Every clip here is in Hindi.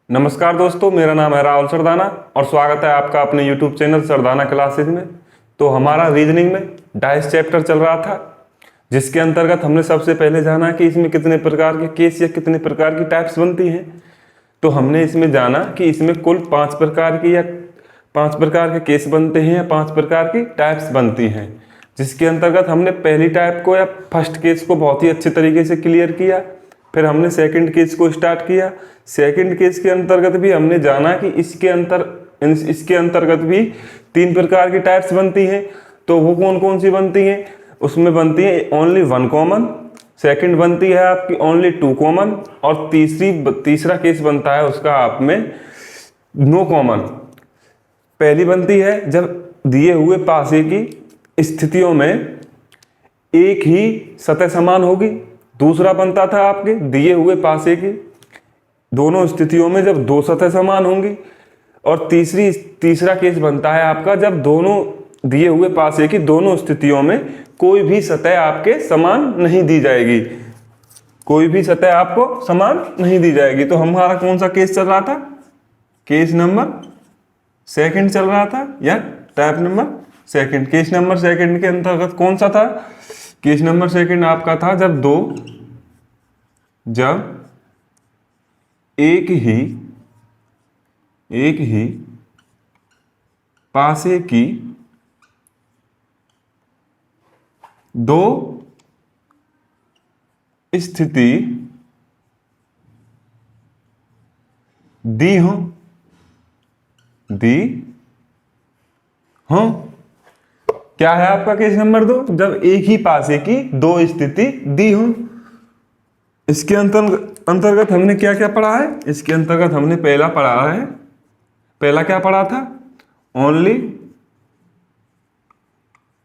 नमस्कार दोस्तों, मेरा नाम है राहुल सरदाना और स्वागत है आपका अपने YouTube चैनल सरदाना क्लासेज में। तो हमारा रीजनिंग में डाइस चैप्टर चल रहा था, जिसके अंतर्गत हमने सबसे पहले जाना कि इसमें कितने प्रकार के केस या कितने प्रकार की टाइप्स बनती हैं। तो हमने इसमें जाना कि इसमें कुल 5 प्रकार की या 5 प्रकार के केस बनते हैं या 5 प्रकार की टाइप्स बनती हैं, जिसके अंतर्गत हमने पहली टाइप को या फर्स्ट केस को बहुत ही अच्छे तरीके से क्लियर किया। फिर हमने सेकंड केस को स्टार्ट किया। सेकंड केस के अंतर्गत भी हमने जाना कि इसके अंतर्गत भी 3 प्रकार की टाइप्स बनती हैं। तो वो कौन कौन सी बनती हैं? उसमें बनती है ओनली 1 कॉमन, सेकंड बनती है आपकी ओनली 2 कॉमन और तीसरा केस बनता है उसका आप में नो कॉमन। पहली बनती है जब दिए हुए पासे की स्थितियों में एक ही सतह समान होगी। दूसरा बनता था आपके दिए हुए पासे की दोनों स्थितियों में जब 2 सतह समान होंगी। और तीसरा केस बनता है आपका जब दोनों दिए हुए पासे की दोनों स्थितियों में कोई भी सतह आपके समान नहीं दी जाएगी। कोई भी सतह आपको समान नहीं दी जाएगी। तो हमारा कौन सा केस चल रहा था? केस नंबर सेकंड चल रहा था या type number second. Case number second के अंतर्गत कौन सा था? केस नंबर सेकंड आपका था जब एक ही पासे की 2 स्थिति दी हो क्या है आपका केस नंबर 2? जब एक ही पासे की 2 स्थिति दी हो। इसके अंतर्गत हमने क्या क्या पढ़ा है? इसके अंतर्गत हमने पहला क्या पढ़ा था? ओनली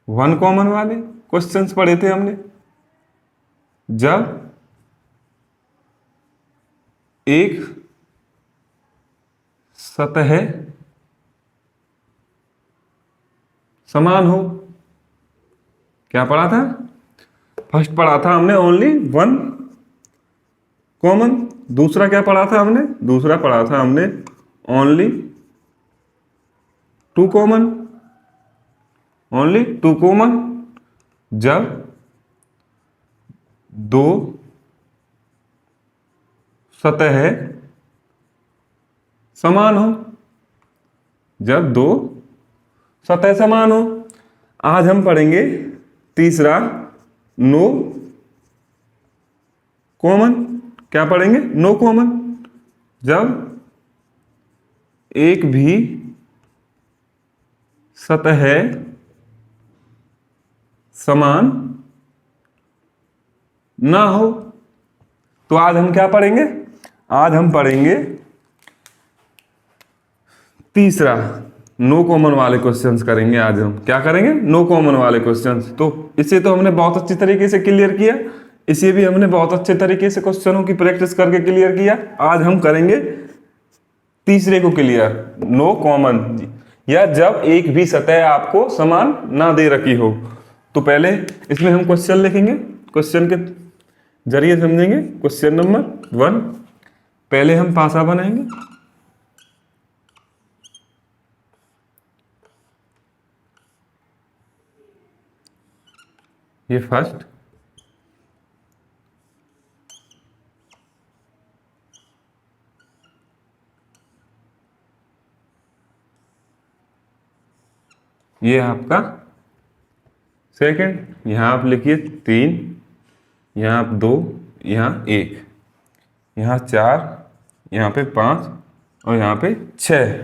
1 कॉमन वाले क्वेश्चंस पढ़े थे हमने। जब एक सतह समान हो। क्या पढ़ा था? फर्स्ट पढ़ा था हमने ओनली 1 कॉमन। दूसरा क्या पढ़ा था हमने? दूसरा पढ़ा था हमने ओनली 2 कॉमन। ओनली 2 कॉमन जब 2 सतह समान हो। जब 2 सतह समान हो। आज हम पढ़ेंगे तीसरा नो कॉमन। क्या पढ़ेंगे? नो कॉमन जब एक भी सतह समान ना हो। तो आज हम क्या पढ़ेंगे? आज हम पढ़ेंगे तीसरा नो कॉमन वाले क्वेश्चंस करेंगे। आज हम क्या करेंगे? नो कॉमन वाले क्वेश्चंस। तो इसे तो हमने बहुत अच्छी तरीके से क्लियर किया। इसे भी हमने बहुत अच्छे तरीके से क्वेश्चनों की प्रैक्टिस करके क्लियर किया। आज हम करेंगे तीसरे को क्लियर, नो कॉमन, या जब एक भी सतह आपको समान ना दे रखी हो। तो पहले इसमें हम क्वेश्चन लिखेंगे, क्वेश्चन के जरिए समझेंगे। क्वेश्चन नंबर 1 पहले हम पासा बनाएंगे। ये फर्स्ट, ये आपका सेकंड। यहां आप लिखिए 3, यहां आप 2, यहां 1, यहां 4, यहां पे 5 और यहां पे 6।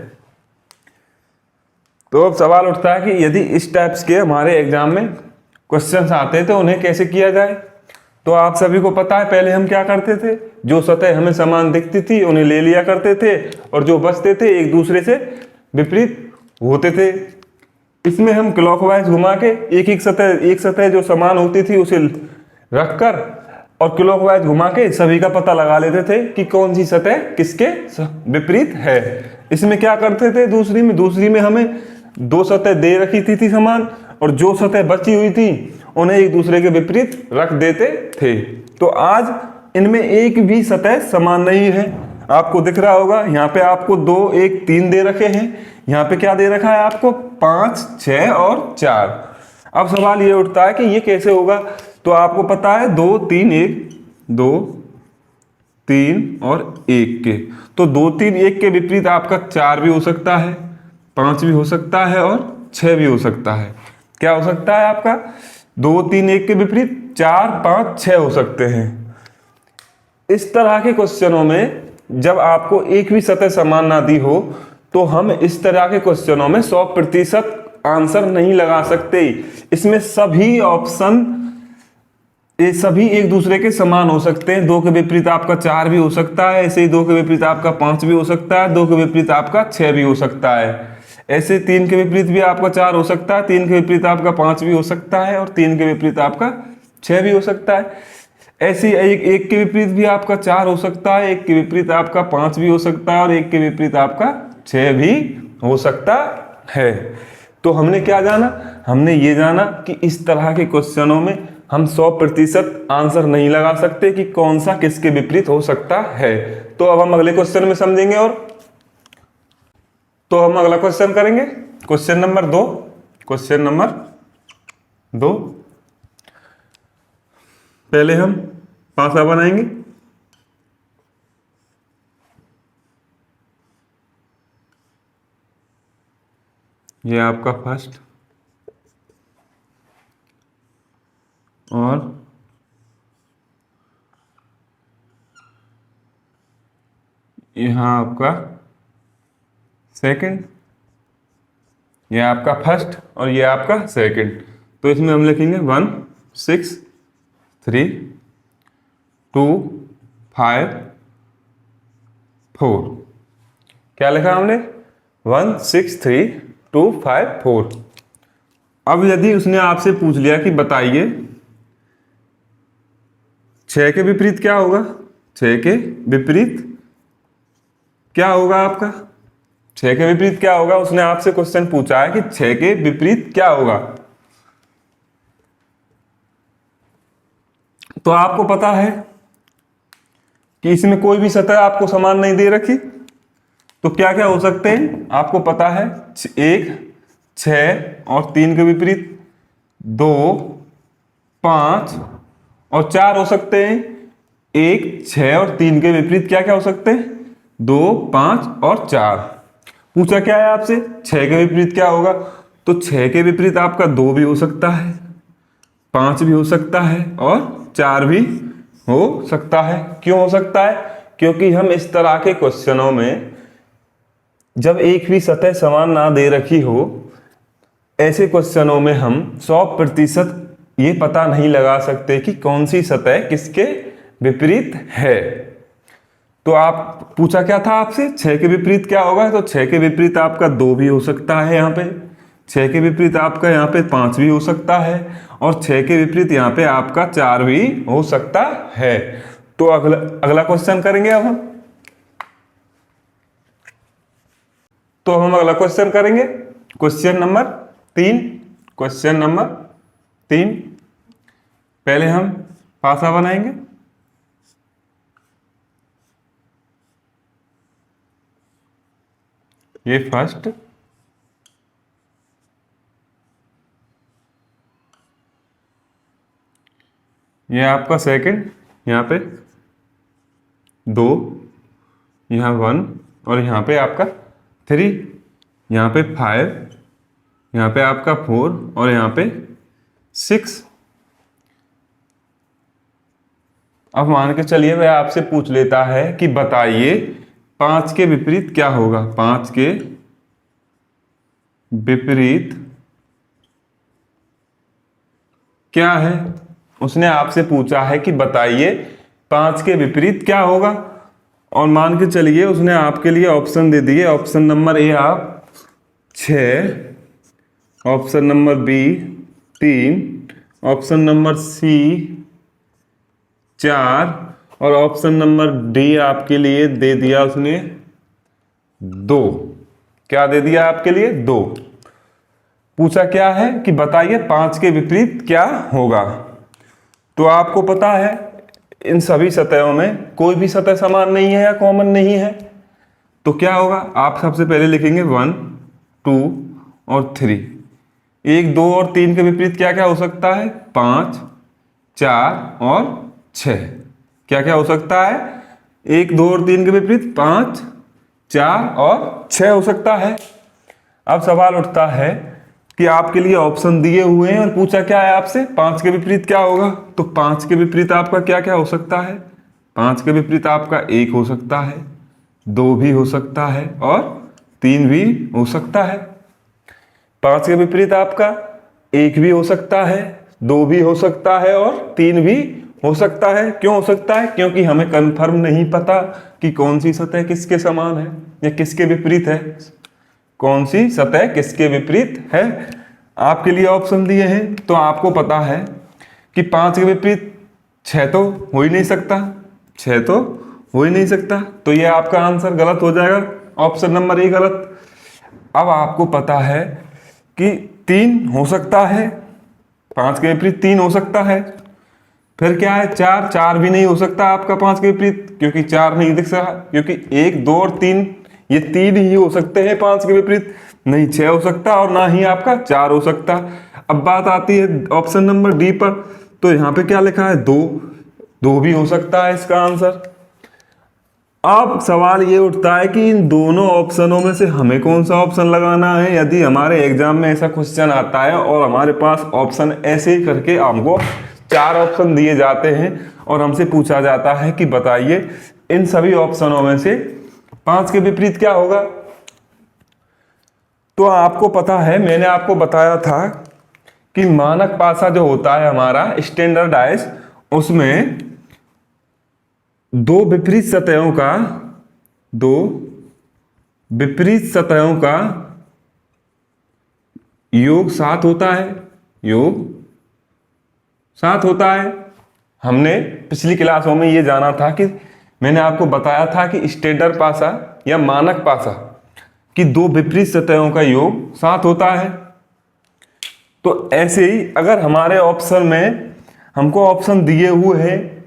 तो अब सवाल उठता है कि यदि इस टाइप्स के हमारे एग्जाम में क्वेश्चंस आते हैं तो उन्हें कैसे किया जाए। तो आप सभी को पता है पहले हम क्या करते थे? जो सतह हमें समान दिखती थी उन्हें ले लिया करते थे और जो बचते थे एक दूसरे से विपरीत होते थे। इसमें हम क्लॉकवाइज घुमा के एक सतह जो समान होती थी उसे रखकर और क्लॉकवाइज घुमा के सभी का पता लगा लेते थे कि कौन सी सतह किसके विपरीत है। इसमें क्या करते थे? दूसरी में हमें 2 सतह दे रखी थी समान, और जो सतह बची हुई थी उन्हें एक दूसरे के विपरीत रख देते थे। तो आज इनमें एक भी सतह समान नहीं है। आपको दिख रहा होगा यहाँ पे आपको 2 1 3 दे रखे हैं, यहाँ पे क्या दे रखा है आपको 5 6 और 4। अब सवाल ये उठता है कि ये कैसे होगा। तो आपको पता है 2 3 1 2 3 और 1 के, तो 2 3 1 के विपरीत आपका 4 भी हो सकता है, 5 भी हो सकता है और 6 भी हो सकता है। क्या हो सकता है आपका 2 3 1 के विपरीत 4 5 6 हो सकते हैं। इस तरह के क्वेश्चनों में जब आपको एक भी सतह समान ना दी हो तो हम इस तरह के क्वेश्चनों में 100% आंसर नहीं लगा सकते। इसमें सभी ऑप्शन ये सभी एक दूसरे के समान हो सकते हैं। 2 के विपरीत आपका 4 भी हो सकता है, ऐसे ही 2 के विपरीत आपका 5 भी हो सकता है, 2 के विपरीत आपका 6 भी हो सकता है, ऐसे 3 के विपरीत भी आपका 4 हो सकता है, 3 के विपरीत आपका 5 भी हो सकता है और 3 के विपरीत आपका 6 भी हो सकता है। ऐसे ही एक के विपरीत भी आपका 4 हो सकता है, 1 के विपरीत आपका 5 भी हो सकता है और 1 के विपरीत आपका 6 भी हो सकता है। तो हमने क्या जाना, हमने ये जाना कि इस तरह के क्वेश्चनों में हम 100% आंसर नहीं लगा सकते कि कौन सा किसके विपरीत हो सकता है। तो अब हम अगले क्वेश्चन में समझेंगे और तो हम अगला क्वेश्चन करेंगे, क्वेश्चन नंबर 2। क्वेश्चन नंबर 2 पहले हम पासा बनाएंगे। ये आपका फर्स्ट और यहाँ आपका सेकंड, ये आपका फर्स्ट और ये आपका सेकंड। तो इसमें हम लिखेंगे 1 6 3 2 5 4। क्या लिखा हमने 1 6 3 2 5 4। अब यदि उसने आपसे पूछ लिया कि बताइए 6 के विपरीत क्या होगा, 6 के विपरीत क्या होगा आपका, 6 के विपरीत क्या होगा, उसने आपसे क्वेश्चन पूछा है कि 6 के विपरीत क्या होगा। तो आपको पता है कि इसमें कोई भी सतह आपको समान नहीं दे रखी, तो क्या क्या हो सकते हैं आपको पता है 1 6 और 3 के विपरीत 2 5 और 4 हो सकते हैं। 1 6 और 3 के विपरीत क्या क्या हो सकते हैं 2 5 और 4। पूछा क्या है आपसे 6 के विपरीत क्या होगा, तो 6 के विपरीत आपका 2 भी हो सकता है, 5 भी हो सकता है और 4 भी हो सकता है। क्यों हो सकता है, क्योंकि हम इस तरह के क्वेश्चनों में जब एक भी सतह समान ना दे रखी हो, ऐसे क्वेश्चनों में हम 100% ये पता नहीं लगा सकते कि कौन सी सतह किसके विपरीत है। तो आप पूछा क्या था आपसे 6 के विपरीत क्या होगा, तो 6 के विपरीत आपका 2 भी हो सकता है, यहाँ पे 6 के विपरीत आपका यहाँ पे 5 भी हो सकता है और 6 के विपरीत यहाँ पे आपका 4 भी हो सकता है। तो अगला क्वेश्चन करेंगे अब हम। तो हम अगला क्वेश्चन करेंगे क्वेश्चन नंबर 3। क्वेश्चन नंबर 3 पहले हम पासा बनाएंगे। ये फर्स्ट, ये आपका सेकंड, यहाँ पे 2, यहाँ 1 और यहाँ पे आपका 3, यहाँ पे 5, यहाँ पे आपका 4 और यहाँ पे 6। अब मान के चलिए वह आपसे पूछ लेता है कि बताइए 5 के विपरीत क्या होगा, 5 के विपरीत क्या है। उसने आपसे पूछा है कि बताइए 5 के विपरीत क्या होगा, और मान के चलिए उसने आपके लिए ऑप्शन दे दिए। ऑप्शन नंबर ए आप 6, option number B 3, option number C 4 और ऑप्शन नंबर डी आपके लिए दे दिया उसने 2। क्या दे दिया आपके लिए 2। पूछा क्या है कि बताइए 5 के विपरीत क्या होगा। तो आपको पता है इन सभी सतहों में कोई भी सतह समान नहीं है या कॉमन नहीं है, तो क्या होगा, आप सबसे पहले लिखेंगे 1 2 और 3। 1 2 और 3 के विपरीत क्या क्या हो सकता है, 5 4 और 6। क्या क्या हो सकता है, 1 2 और 3 के विपरीत 5 4 और 6 हो सकता है। अब सवाल उठता है कि आपके लिए ऑप्शन दिए हुए हैं और पूछा क्या है आपसे, 5 के विपरीत क्या होगा, तो 5 के विपरीत आपका क्या क्या हो सकता है, 5 के विपरीत आपका 1 हो सकता है, 2 भी हो सकता है और 3 भी हो सकता है। 5 के विपरीत आपका 1 भी हो सकता है, 2 भी हो सकता है और 3 भी हो सकता है। क्यों हो सकता है, क्योंकि हमें कंफर्म नहीं पता कि कौन सी सतह किसके समान है या किसके विपरीत है, कौन सी सतह किसके विपरीत है। आपके लिए ऑप्शन दिए हैं तो आपको पता है कि 5 के विपरीत 6 तो हो ही नहीं सकता, 6 तो हो ही नहीं सकता, तो ये आपका आंसर गलत हो जाएगा, ऑप्शन नंबर ए गलत। अब आपको पता है कि 3 हो सकता है, 5 के विपरीत 3 हो सकता है। फिर क्या है, 4 भी नहीं हो सकता आपका 5 के विपरीत, क्योंकि 4 नहीं दिख रहा, क्योंकि 1 2 और 3 ये 3 ही हो सकते हैं 5 के विपरीत, नहीं 6 हो सकता और ना ही आपका 4 हो सकता। अब बात आती है ऑप्शन नंबर डी पर, तो यहाँ पे क्या लिखा है, 2 भी हो सकता है इसका आंसर। अब सवाल ये उठता है कि इन दोनों ऑप्शनों में से हमें कौन सा ऑप्शन लगाना है। यदि हमारे एग्जाम में ऐसा क्वेश्चन आता है और हमारे पास ऑप्शन ऐसे ही करके हमको 4 ऑप्शन दिए जाते हैं और हमसे पूछा जाता है कि बताइए इन सभी ऑप्शनों में से 5 के विपरीत क्या होगा, तो आपको पता है, मैंने आपको बताया था कि मानक पासा जो होता है हमारा स्टैंडर्डाइज, उसमें 2 विपरीत सतहों का योग 7 होता है, योग 7 होता है। हमने पिछली क्लासों में ये जाना था कि मैंने आपको बताया था कि स्टैंडर्ड पासा या मानक पासा कि 2 विपरीत सतहों का योग 7 होता है। तो ऐसे ही अगर हमारे ऑप्शन में हमको ऑप्शन दिए हुए हैं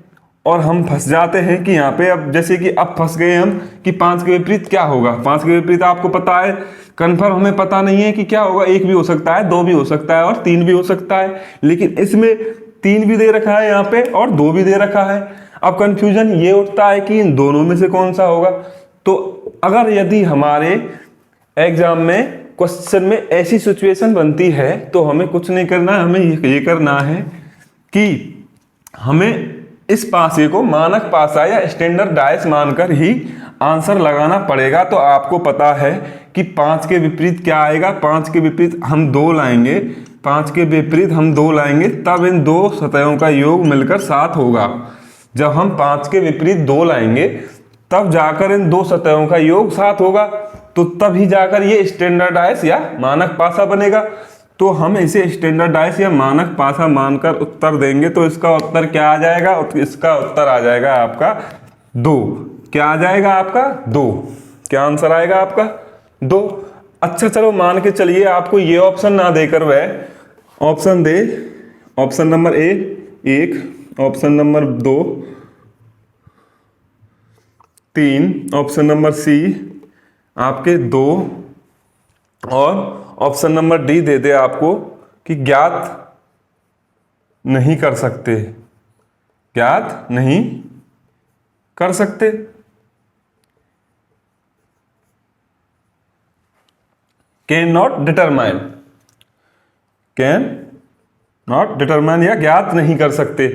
और हम फंस जाते हैं कि यहाँ पे, अब जैसे कि अब फंस गए हम कि 5 के विपरीत क्या होगा, 5 के विपरीत आपको पता है कन्फर्म हमें पता नहीं है कि क्या होगा, 1 भी हो सकता है, 2 भी हो सकता है और 3 भी हो सकता है, लेकिन इसमें 3 भी दे रखा है यहाँ पे और 2 भी दे रखा है। अब कंफ्यूजन ये उठता है कि इन दोनों में से कौन सा होगा। तो अगर यदि हमारे एग्जाम में क्वेश्चन में ऐसी सिचुएशन बनती है तो हमें कुछ नहीं करना है, हमें ये करना है कि हमें इस पासे को मानक पासा या स्टैंडर्डाइज मानकर ही आंसर लगाना पड़ेगा। तो आपको पता है कि 5 के विपरीत क्या आएगा, 5 के विपरीत हम 2 लाएंगे, 5 के विपरीत हम 2 लाएंगे, तब इन 2 सतहों का योग मिलकर 7 होगा। जब हम 5 के विपरीत 2 लाएंगे तब जाकर इन 2 सतहों का योग 7 होगा, तो तब ही जाकर ये स्टैंडर्डाइज या मानक पासा बनेगा। तो हम इसे स्टैंडर्डाइज या मानक पासा मानकर उत्तर देंगे, तो इसका उत्तर क्या आ जाएगा, इसका उत्तर आ जाएगा आपका 2। क्या आ जाएगा आपका 2, क्या आंसर आएगा आपका 2। अच्छा चलो मान के चलिए आपको ये ऑप्शन ना देकर वह ऑप्शन दे, option number A 1, option number 2 3, option number C आपके 2 और ऑप्शन नंबर डी दे दे आपको कि ज्ञात नहीं कर सकते, ज्ञात नहीं कर सकते। Can not determine, can not determine या ज्ञात नहीं कर सकते।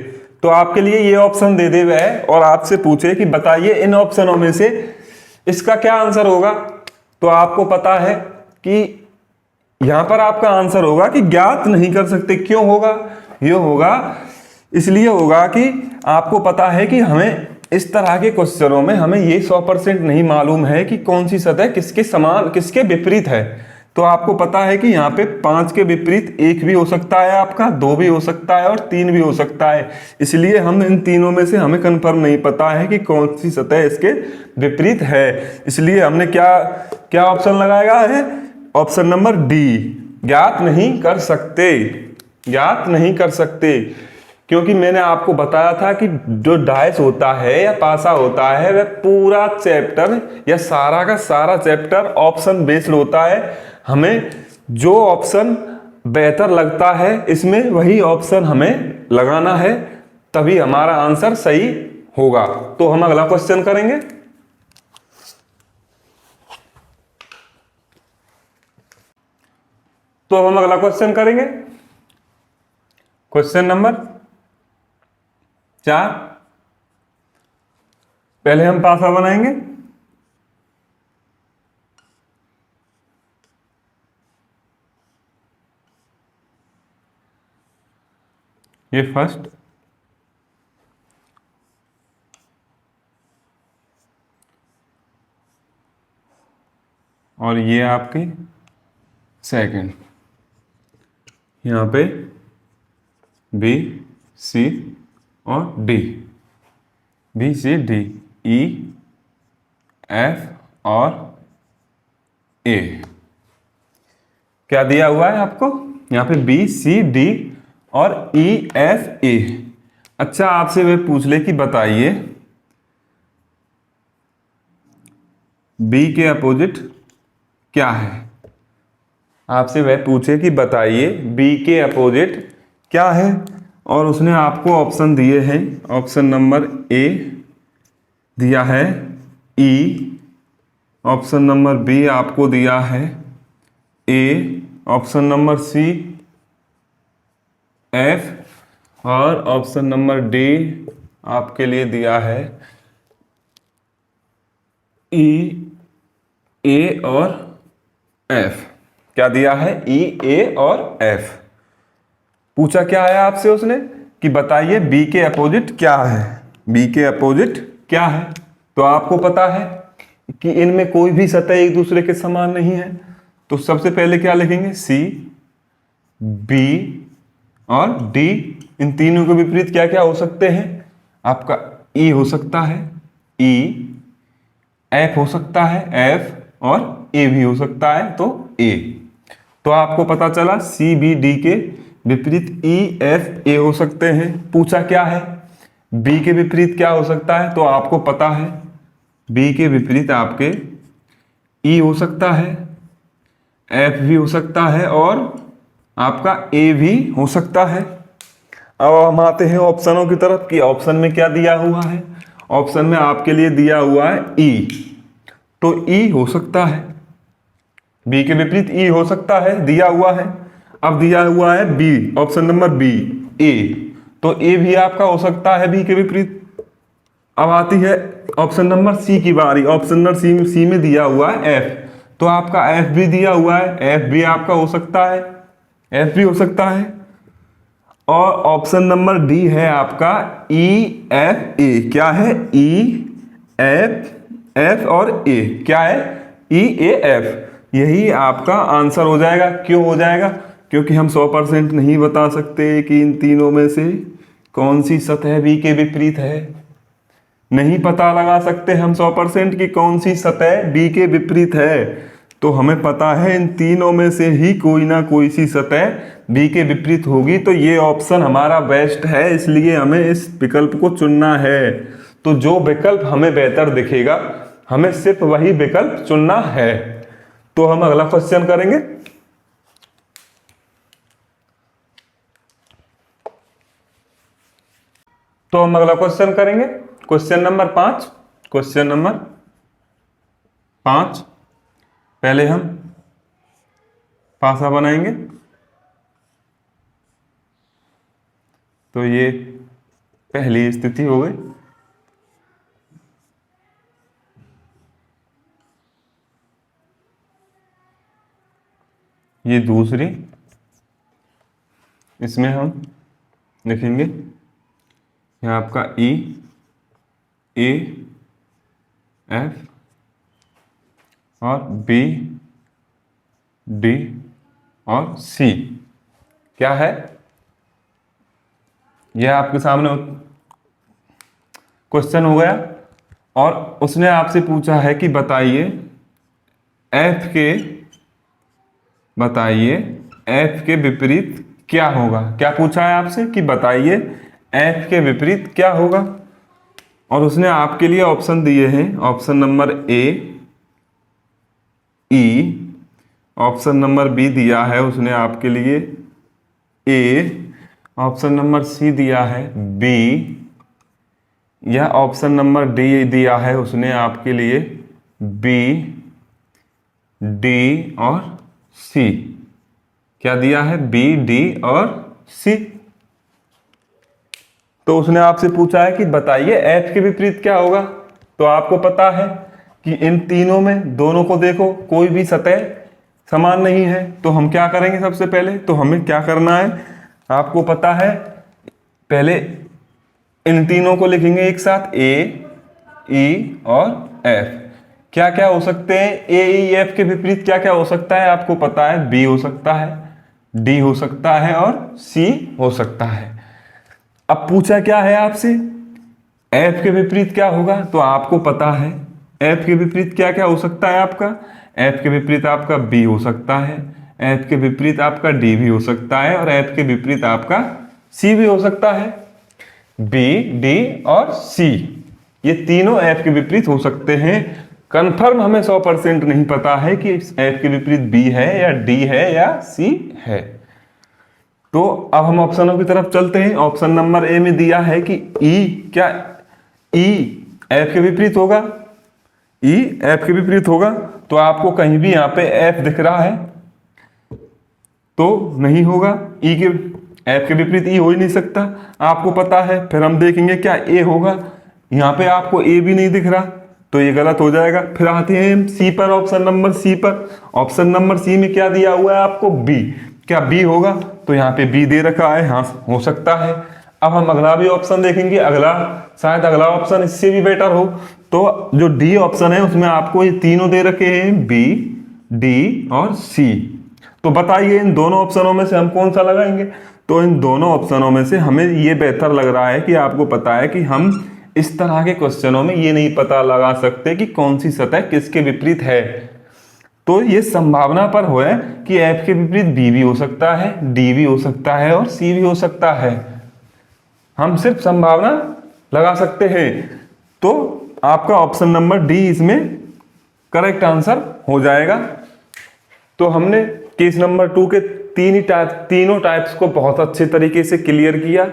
तो आपके लिए ये ऑप्शन दे दे वह और आपसे पूछे कि बताइए इन ऑप्शनों में से इसका क्या आंसर होगा, तो आपको पता है कि यहां पर आपका आंसर होगा कि ज्ञात नहीं कर सकते। क्यों होगा, ये होगा इसलिए होगा कि आपको पता है कि हमें इस तरह के क्वेश्चनों में हमें ये 100% नहीं मालूम है कि कौन सी सतह किसके समान किसके विपरीत है। तो आपको पता है कि यहाँ पे 5 के विपरीत 1 भी हो सकता है आपका, 2 भी हो सकता है और 3 भी हो सकता है, इसलिए हम इन तीनों में से हमें कंफर्म नहीं पता है कि कौन सी सतह इसके विपरीत है। इसलिए हमने क्या क्या ऑप्शन लगाया है, ऑप्शन नंबर डी, ज्ञात नहीं कर सकते, ज्ञात नहीं कर सकते। क्योंकि मैंने आपको बताया था कि जो डाइस होता है या पासा होता है वह पूरा चैप्टर या सारा का सारा चैप्टर ऑप्शन बेस्ड होता है। हमें जो ऑप्शन बेहतर लगता है इसमें वही ऑप्शन हमें लगाना है, तभी हमारा आंसर सही होगा। तो हम अगला क्वेश्चन करेंगे। तो हम अगला क्वेश्चन करेंगे, क्वेश्चन नंबर 4। पहले हम पासा बनाएंगे। ये फर्स्ट और ये आपकी सेकंड, यहाँ पे बी सी और डी, B C D, E F और ए। क्या दिया हुआ है आपको यहाँ पे? बी सी डी और ई एफ ए। अच्छा, आपसे वे पूछ ले कि बताइए बी के अपोजिट क्या है। आपसे वह पूछे कि बताइए बी के अपोजिट क्या है, और उसने आपको ऑप्शन दिए हैं। ऑप्शन नंबर ए दिया है ई, ऑप्शन नंबर बी आपको दिया है ए, ऑप्शन नंबर सी एफ और ऑप्शन नंबर डी आपके लिए दिया है ई ए और एफ। क्या दिया है? ई ए और एफ। पूछा क्या है आपसे उसने कि बताइए बी के अपोजिट क्या है, बी के अपोजिट क्या है। तो आपको पता है कि इनमें कोई भी सतह एक दूसरे के समान नहीं है, तो सबसे पहले क्या लिखेंगे? सी बी और डी, इन तीनों के विपरीत क्या क्या हो सकते हैं? आपका ई हो सकता है ई, एफ हो सकता है एफ, और ए भी हो सकता है तो ए। तो आपको पता चला सी बी डी के विपरीत ई एफ ए हो सकते हैं। पूछा क्या है? बी के विपरीत क्या हो सकता है, तो आपको पता है बी के विपरीत आपके ई हो सकता है, एफ भी हो सकता है और आपका ए भी हो सकता है। अब हम आते हैं ऑप्शनों की तरफ कि ऑप्शन में क्या दिया हुआ है। ऑप्शन में आपके लिए दिया हुआ है ई, तो ई हो सकता है, बी के विपरीत ई हो सकता है, दिया हुआ है। अब दिया हुआ है बी, ऑप्शन नंबर बी ए, तो ए भी आपका हो सकता है बी के विपरीत। अब आती है ऑप्शन नंबर सी की बारी। ऑप्शन नंबर सी में दिया हुआ है एफ, तो आपका एफ भी दिया हुआ है, एफ भी आपका हो सकता है, एफ भी हो सकता है। और ऑप्शन नंबर डी है आपका ई एफ ए। क्या है? ई एफ एफ और ए, क्या है? ई ए एफ। यही आपका आंसर हो जाएगा। क्यों हो जाएगा? क्योंकि हम 100% नहीं बता सकते कि इन तीनों में से कौन सी सतह बी के विपरीत है। नहीं पता लगा सकते हम 100% कि कौन सी सतह बी के विपरीत है। तो हमें पता है इन तीनों में से ही कोई ना कोई सी सतह बी के विपरीत होगी। तो ये ऑप्शन हमारा बेस्ट है, इसलिए हमें इस विकल्प को चुनना है। तो जो विकल्प हमें बेहतर दिखेगा हमें सिर्फ वही विकल्प चुनना है। तो हम अगला क्वेश्चन करेंगे। तो हम अगला क्वेश्चन करेंगे, क्वेश्चन नंबर 5। क्वेश्चन नंबर 5, पहले हम पासा बनाएंगे। तो ये पहली स्थिति हो गई। ये दूसरी, इसमें हम लिखेंगे यह आपका ई ए एफ और बी डी और सी। क्या है? यह आपके सामने क्वेश्चन हो गया। और उसने आपसे पूछा है कि बताइए एफ के विपरीत क्या होगा। क्या पूछा है आपसे कि बताइए एफ के विपरीत क्या होगा। और उसने आपके लिए ऑप्शन दिए हैं, option number A E, option number B दिया है उसने आपके लिए ए, ऑप्शन नंबर सी दिया है बी, या ऑप्शन नंबर डी दिया है उसने आपके लिए बी, डी और सी। क्या दिया है, बी, डी और सी। तो उसने आपसे पूछा है कि बताइए एफ के विपरीत क्या होगा। तो आपको पता है कि इन तीनों में दोनों को देखो, कोई भी सतह समान नहीं है। तो हम क्या करेंगे, सबसे पहले तो हमें क्या करना है, आपको पता है, पहले इन तीनों को लिखेंगे एक साथ, ए, ई और एफ। क्या क्या हो सकते हैं, ए, ई, एफ के विपरीत क्या क्या हो सकता है, आपको पता है, बी हो सकता है, डी हो सकता है और सी हो सकता है। अब पूछा क्या है आपसे, एफ के विपरीत क्या होगा। तो आपको पता है एफ के विपरीत क्या क्या हो सकता है आपका, एफ के विपरीत आपका बी हो सकता है, एफ के विपरीत आपका डी भी हो सकता है और एफ के विपरीत आपका सी भी हो सकता है। बी, डी और सी, ये तीनों एफ के विपरीत हो सकते हैं। कंफर्म हमें 100% नहीं पता है कि एफ के विपरीत बी है या डी है या सी है। तो अब हम ऑप्शनों की तरफ चलते हैं। ऑप्शन नंबर ए में दिया है कि ई, क्या ई एफ के विपरीत होगा, ई एफ के विपरीत होगा। तो आपको कहीं भी यहाँ पे एफ दिख रहा है तो नहीं होगा, ई के एफ के विपरीत ई हो ही नहीं सकता, आपको पता है। फिर हम देखेंगे क्या ए होगा, यहाँ पे आपको ए भी नहीं दिख रहा तो ये गलत हो जाएगा। फिर आते हैं सी पर, ऑप्शन नंबर सी पर। ऑप्शन नंबर सी में क्या दिया हुआ है आपको, बी, क्या बी होगा, तो यहाँ पे बी दे रखा है, हाँ हो सकता है। अब हम अगला भी ऑप्शन देखेंगे, अगला शायद अगला ऑप्शन इससे भी बेटर हो। तो जो डी ऑप्शन है उसमें आपको ये तीनों दे रखे हैं, बी, डी और सी। तो बताइए इन दोनों ऑप्शनों में से हम कौन सा लगाएंगे। तो इन दोनों ऑप्शनों में से हमें ये बेहतर लग रहा है कि आपको पता है कि हम इस तरह के क्वेश्चनों में ये नहीं पता लगा सकते कि कौन सी सतह किसके विपरीत है। तो ये संभावना पर हो है कि एफ के विपरीत बी भी हो सकता है, डी भी हो सकता है और सी भी हो सकता है। हम सिर्फ संभावना लगा सकते हैं। तो आपका ऑप्शन नंबर डी इसमें करेक्ट आंसर हो जाएगा। तो हमने केस नंबर 2 के तीनों टाइप्स को बहुत अच्छे तरीके से क्लियर किया।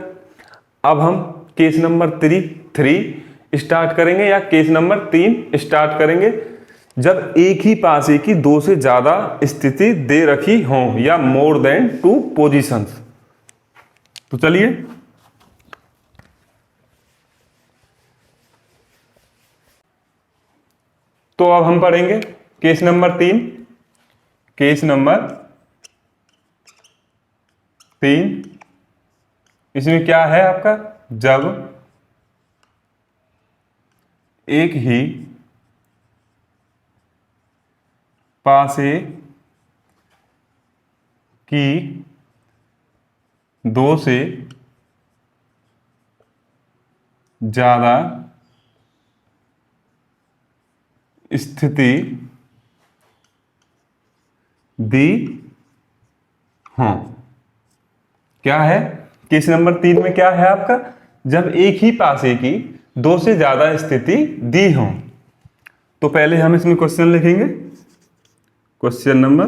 अब हम केस नंबर 3 स्टार्ट करेंगे, या केस नंबर 3 स्टार्ट करेंगे, जब एक ही पासे की दो से ज्यादा स्थिति दे रखी हो या मोर देन 2 पोजीशंस। तो चलिए तो अब हम पढ़ेंगे केस नंबर 3। केस नंबर 3 इसमें क्या है आपका, जब एक ही पासे की दो से ज्यादा स्थिति दी हो। क्या है केस नंबर 3 में, क्या है आपका, जब एक ही पासे की दो से ज्यादा स्थिति दी हो। तो पहले हम इसमें क्वेश्चन लिखेंगे, क्वेश्चन नंबर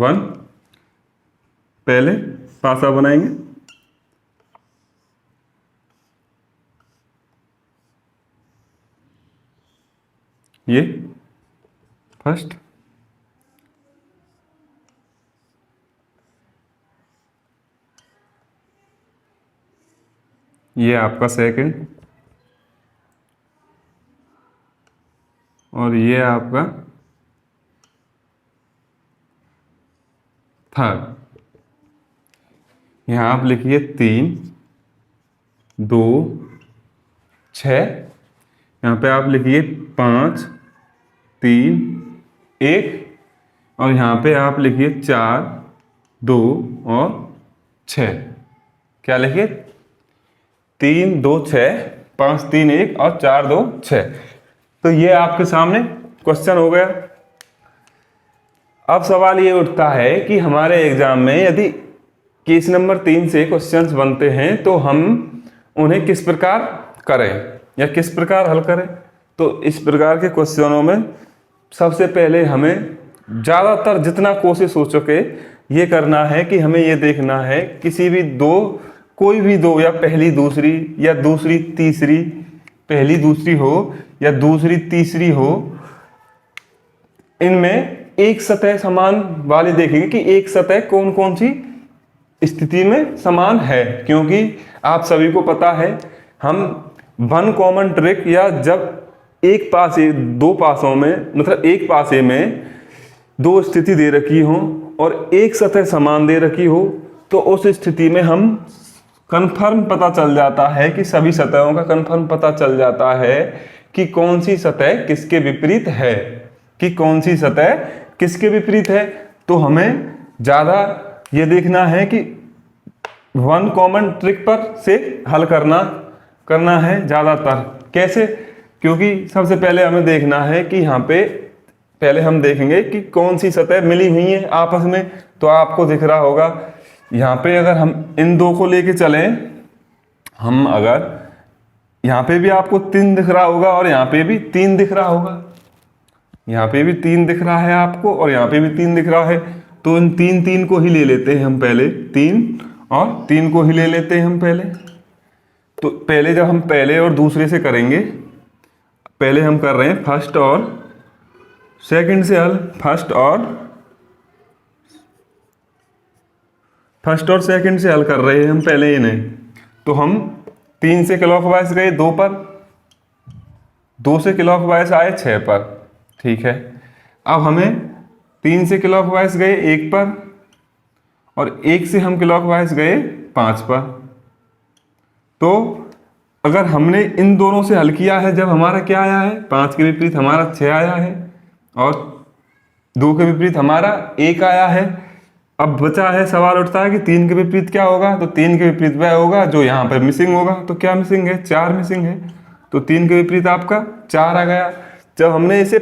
1, पहले पासा बनाएंगे। ये फर्स्ट, ये आपका सेकंड, और ये आपका थर्ड। यहां आप लिखिए 3, 2, 6। यहां पे आप लिखिए 5, 3, 1, और यहां पे आप लिखिए 4, 2 और 6। क्या लिखिए, 3, 2, 6, 5, 3, 1 और 4, 2, 6। तो ये आपके सामने क्वेश्चन हो गया। अब सवाल ये उठता है कि हमारे एग्जाम में यदि केस नंबर 3 से क्वेश्चंस बनते हैं तो हम उन्हें किस प्रकार करें या किस प्रकार हल करें। तो इस प्रकार के क्वेश्चनों में सबसे पहले हमें ज़्यादातर जितना कोशिश हो सके ये करना है कि हमें ये देखना है किसी भी दो, कोई भी दो, या पहली दूसरी या दूसरी तीसरी, पहली दूसरी हो या दूसरी तीसरी हो, इनमें एक सतह समान वाली देखेंगे कि एक सतह कौन कौन सी स्थिति में समान है। क्योंकि आप सभी को पता है हम वन कॉमन ट्रिक, या जब एक पासे दो पासों में, मतलब एक पासे में दो स्थिति दे रखी हो और एक सतह समान दे रखी हो, तो उस स्थिति में हम कन्फर्म पता चल जाता है कि सभी सतहों का कन्फर्म पता चल जाता है कि कौन सी सतह किसके विपरीत है, कि कौन सी सतह किसके विपरीत है। तो हमें ज़्यादा ये देखना है कि वन कॉमन ट्रिक पर से हल करना है ज़्यादातर। कैसे? क्योंकि सबसे पहले हमें देखना है कि यहाँ पे पहले हम देखेंगे कि कौन सी सतह मिली हुई है आपस में। तो आपको दिख रहा होगा यहाँ पे, अगर हम इन दो को लेके चलें, हम अगर यहाँ पे भी आपको 3 दिख रहा होगा और यहाँ पे भी 3 दिख रहा होगा, यहाँ पे भी 3 दिख रहा है आपको और यहाँ पे भी 3 दिख रहा है। तो इन 3 को ही ले लेते हैं हम पहले, 3 और 3 को ही ले लेते हैं हम पहले। तो पहले जब हम पहले और दूसरे से करेंगे, पहले हम कर रहे हैं फर्स्ट और सेकंड से हल, फर्स्ट और सेकंड से हल कर रहे हैं हम पहले इन्हें। तो हम 3 से क्लॉकवाइज गए 2 पर, 2 से क्लॉकवाइज आए 6 पर, ठीक है। अब हमें 3 से क्लॉकवाइज गए 1 पर और 1 से हम क्लॉकवाइज गए 5 पर। तो अगर हमने इन दोनों से हल किया है, जब हमारा क्या आया है, 5 के विपरीत हमारा 6 आया है और 2 के विपरीत हमारा 1 आया है। अब बचा है, सवाल उठता है कि 3 के विपरीत क्या होगा। तो 3 के विपरीत वह होगा जो यहाँ पर मिसिंग होगा। तो क्या मिसिंग है? 4 मिसिंग है। तो 3 के विपरीत आपका 4 आ गया। जब हमने इसे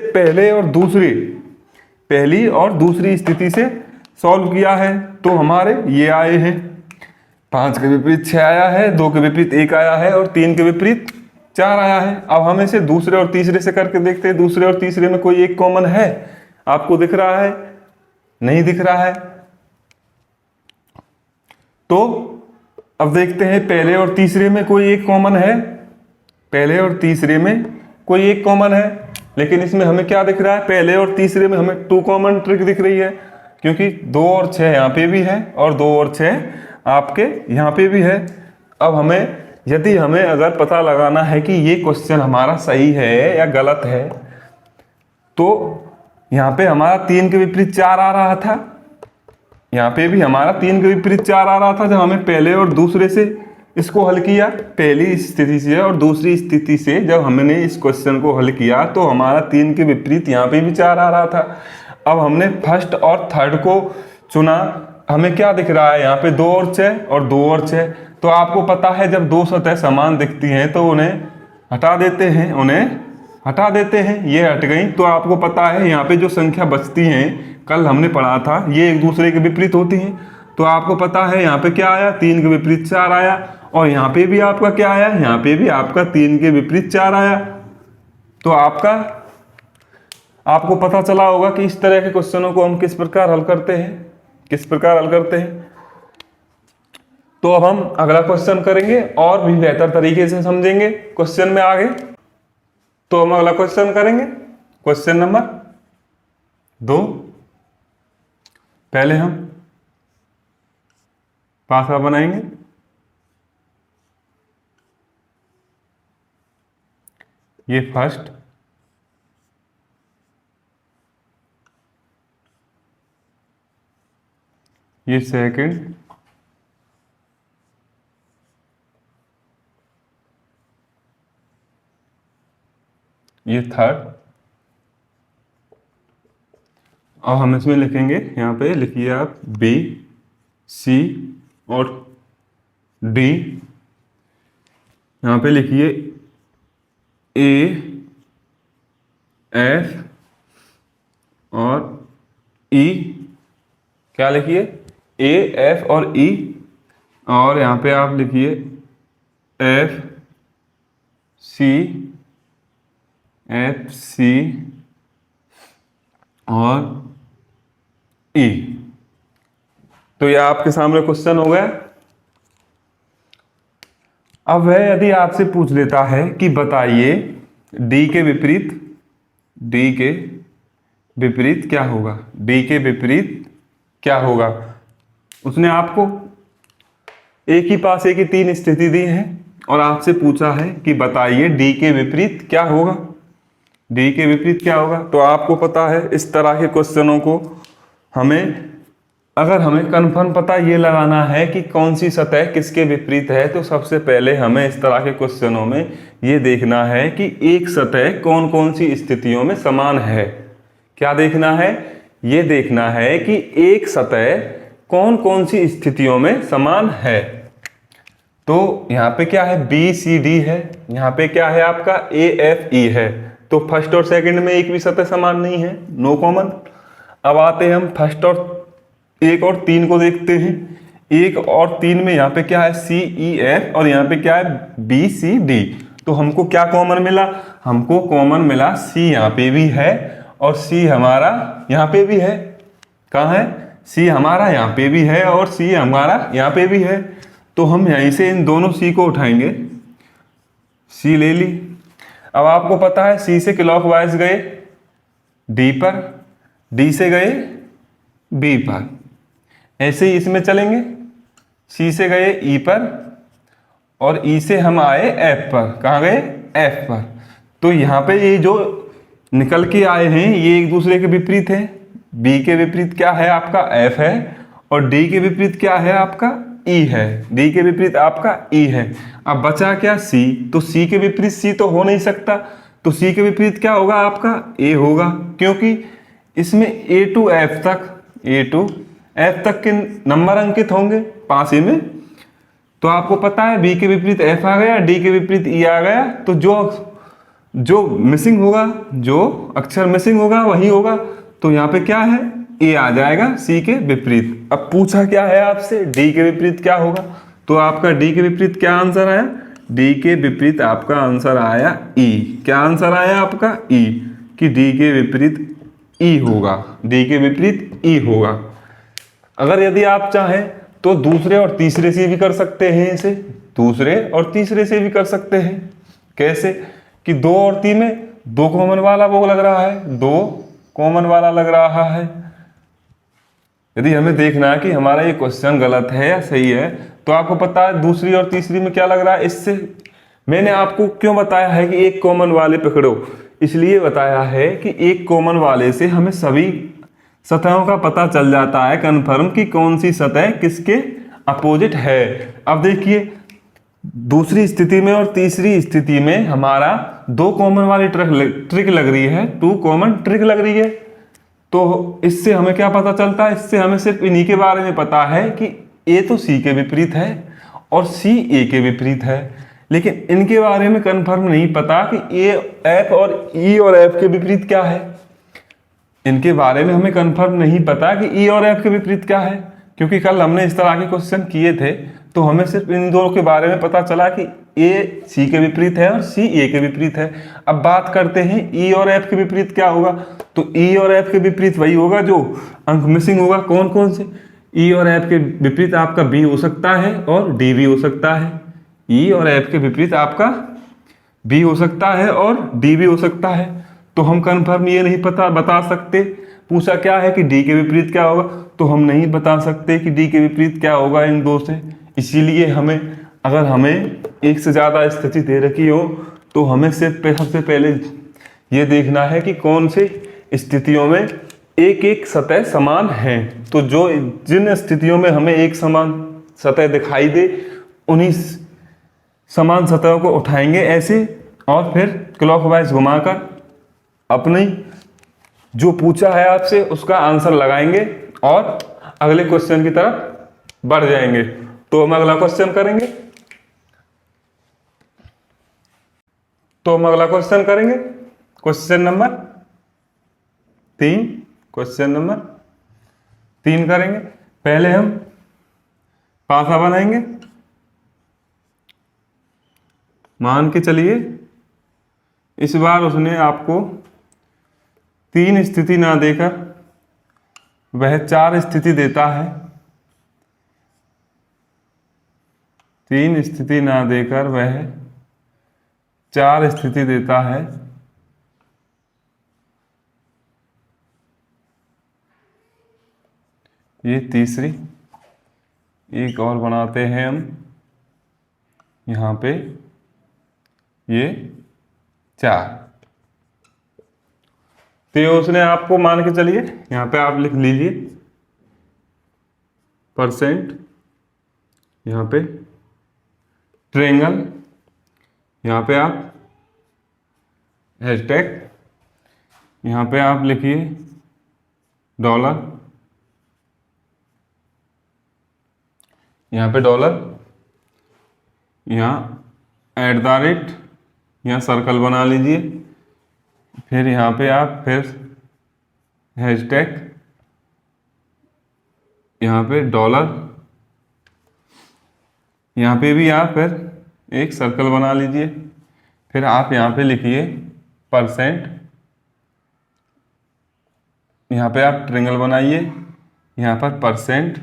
पहली और दूसरी स्थिति से सॉल्व किया है तो हमारे ये आए हैं, 5 के विपरीत 6 आया है, 2 के विपरीत 1 आया है और 3 के विपरीत 4 आया है। अब हम इसे दूसरे और तीसरे से करके देखते हैं, दूसरे और तीसरे में कोई एक कॉमन है? आपको दिख रहा है? नहीं दिख रहा है। तो अब देखते हैं पहले और तीसरे में कोई एक कॉमन है, पहले और तीसरे में कोई एक कॉमन है। लेकिन इसमें हमें क्या दिख रहा है? पहले और तीसरे में हमें 2 कॉमन ट्रिक दिख रही है, क्योंकि 2 और 6 यहाँ पे भी है और 2 और 6 आपके यहाँ पे भी है। अब यदि हमें अगर पता लगाना है कि ये क्वेश्चन हमारा सही है या गलत है, तो यहाँ पे हमारा 3 के विपरीत 4 आ रहा था, यहाँ पे भी हमारा 3 के विपरीत 4 आ रहा था। जब हमें पहले और दूसरे से इसको हल किया, पहली स्थिति से और दूसरी स्थिति से जब हमने इस क्वेश्चन को हल किया, तो हमारा 3 के विपरीत यहाँ पे भी 4 आ रहा था। अब हमने फर्स्ट और थर्ड को चुना, हमें क्या दिख रहा है? यहाँ पे 2 और 6 और 2 और 6। तो आपको पता है जब 2 सतह समान दिखती हैं तो उन्हें हटा देते हैं, ये हट गई। तो आपको पता है यहाँ पे जो संख्या बचती हैं, कल हमने पढ़ा था, ये एक दूसरे के विपरीत होती हैं। तो आपको पता है यहाँ पे क्या आया? 3 के विपरीत 4 आया और यहाँ पे भी आपका क्या आया? यहाँ पे भी आपका 3 के विपरीत 4 आया। तो आपको पता चला होगा कि इस तरह के क्वेश्चनों को हम किस प्रकार हल करते हैं। तो अब हम अगला क्वेश्चन करेंगे और भी बेहतर तरीके से समझेंगे क्वेश्चन में आगे। तो हम अगला क्वेश्चन करेंगे, क्वेश्चन नंबर 2। पहले हम पासा बनाएंगे। ये फर्स्ट, ये सेकंड, ये थर्ड। और हम इसमें लिखेंगे, यहाँ पे लिखिए आप B, C और D। यहाँ पे लिखिए A, F और E। क्या लिखिए? A, F और E। और यहाँ पे आप लिखिए एफ सी और ई। तो ये आपके सामने क्वेश्चन हो गया। अब वह यदि आपसे पूछ लेता है कि बताइए डी के विपरीत क्या होगा, डी के विपरीत क्या होगा। उसने आपको एक ही पास एक ही तीन स्थिति दी है और आपसे पूछा है कि बताइए डी के विपरीत क्या होगा, डी के विपरीत क्या होगा। तो आपको पता है इस तरह के क्वेश्चनों को अगर हमें कंफर्म पता ये लगाना है कि कौन सी सतह किसके विपरीत है, तो सबसे पहले हमें इस तरह के क्वेश्चनों में ये देखना है कि एक सतह कौन कौन सी स्थितियों में समान है। क्या देखना है, ये देखना है कि एक सतह कौन कौन सी स्थितियों में समान है। तो यहाँ पे क्या है, बी सी डी है, यहाँ पे क्या है आपका ए एफ ई है। तो फर्स्ट और सेकंड में एक भी सतह समान नहीं है, नो कॉमन। अब आते हैं हम फर्स्ट और एक और तीन को देखते हैं। एक और तीन में यहाँ पे क्या है सी ई एफ और यहाँ पे क्या है बी सी डी। तो हमको क्या कॉमन मिला, हमको कॉमन मिला सी यहाँ पे भी है और सी हमारा यहाँ पे भी है। कहाँ है, सी हमारा यहाँ पे भी है और सी हमारा यहाँ पे भी है। तो हम यहीं से इन दोनों सी को उठाएंगे, सी ले ली। अब आपको पता है सी से क्लॉकवाइज गए डी पर, डी से गए बी पर, ऐसे ही इसमें चलेंगे। सी से गए ई पर और ई से हम आए एफ पर। कहाँ गए, एफ पर। तो यहाँ पे ये जो निकल के आए हैं ये एक दूसरे के विपरीत है। बी के विपरीत क्या है आपका एफ है और डी के विपरीत क्या है आपका ई है, डी के विपरीत आपका ई है। अब बचा क्या सी, तो सी के विपरीत सी तो हो नहीं सकता, तो सी के विपरीत क्या होगा आपका ए होगा, क्योंकि इसमें ए टू एफ तक के नंबर अंकित होंगे पांचे में। तो आपको पता है बी के विपरीत एफ आ गया, डी के विपरीत ई आ गया। तो जो मिसिंग होगा, जो अक्षर मिसिंग होगा वही होगा। तो यहाँ पे क्या है ए आ जाएगा सी के विपरीत। अब पूछा क्या है आपसे डी के विपरीत क्या होगा, तो आपका डी के विपरीत क्या आंसर आया, डी के विपरीत आपका आंसर आया ई। क्या आंसर आया आपका ई, कि डी के विपरीत ई होगा, डी के विपरीत ई होगा। अगर यदि आप चाहें तो दूसरे और तीसरे से भी कर सकते हैं, इसे दूसरे और तीसरे से भी कर सकते हैं। कैसे, कि दो और तीन में दो कॉमन वाला वो लग रहा है, दो कॉमन वाला लग रहा है। यदि हमें देखना है कि हमारा ये क्वेश्चन गलत है या सही है, तो आपको पता है दूसरी और तीसरी में क्या लग रहा है। इससे मैंने आपको क्यों बताया है कि एक कॉमन वाले पकड़ो, इसलिए बताया है कि एक कॉमन वाले से हमें सभी सतहों का पता चल जाता है कन्फर्म कि कौन सी सतह किसके अपोजिट है। अब देखिए दूसरी स्थिति में और तीसरी स्थिति में हमारा दो कॉमन वाली ट्रिक लग रही है, टू कॉमन ट्रिक लग रही है। तो इससे हमें क्या पता चलता है, इससे हमें सिर्फ इन्हीं के बारे में पता है कि ए तो सी के विपरीत है और सी ए के विपरीत है, लेकिन इनके बारे में कंफर्म नहीं पता कि ए एफ और ई और एफ के विपरीत क्या है। इनके बारे में हमें कंफर्म नहीं पता कि ई और एफ के विपरीत क्या है, क्योंकि कल हमने इस तरह के क्वेश्चन किए थे। तो हमें सिर्फ इन दो के बारे में पता चला कि ए सी के विपरीत है और सी ए के विपरीत है। अब बात करते हैं ई और एफ के विपरीत क्या होगा। तो ई और एफ के विपरीत वही होगा जो अंक मिसिंग होगा। कौन कौन से, ई और एफ के विपरीत आपका बी हो सकता है और डी भी हो सकता है। ई और एफ के विपरीत आपका बी हो सकता है और डी भी हो सकता है। तो हम कंफर्म ये नहीं बता सकते। पूछा क्या है कि डी के विपरीत क्या होगा, तो हम नहीं बता सकते कि डी के विपरीत क्या होगा इन दो से। इसीलिए अगर हमें एक से ज़्यादा स्थिति दे रखी हो तो हमें सिर्फ सबसे पहले ये देखना है कि कौन से स्थितियों में एक एक सतह समान है। तो जिन स्थितियों में हमें एक समान सतह दिखाई दे उन्हीं समान सतहों को उठाएंगे ऐसे, और फिर क्लॉकवाइज घुमाकर अपनी जो पूछा है आपसे उसका आंसर लगाएंगे और अगले क्वेश्चन की तरफ बढ़ जाएंगे। तो हम अगला क्वेश्चन करेंगे। क्वेश्चन नंबर 3 करेंगे। पहले हम पासा बनाएंगे। मान के चलिए इस बार उसने आपको 3 स्थिति ना देकर वह 4 स्थिति देता है, 3 स्थिति ना देकर वह 4 स्थिति देता है, ये तीसरी। एक और बनाते हैं हम यहाँ पे, ये 4। तो ये उसने आपको मान के चलिए यहाँ पे आप लिख लीजिए %, यहाँ पे ट्रायंगल, यहाँ पे आप हैशटैग, यहाँ पे आप लिखिए $, यहाँ पे $, यहाँ @ यहाँ सर्कल बना लीजिए, फिर यहाँ पे आप फिर हैशटैग, यहाँ पे $, यहाँ पे भी आप फिर एक सर्कल बना लीजिए, फिर आप यहाँ पे लिखिए %, यहाँ पे आप ट्रायंगल बनाइए, यहाँ पर %,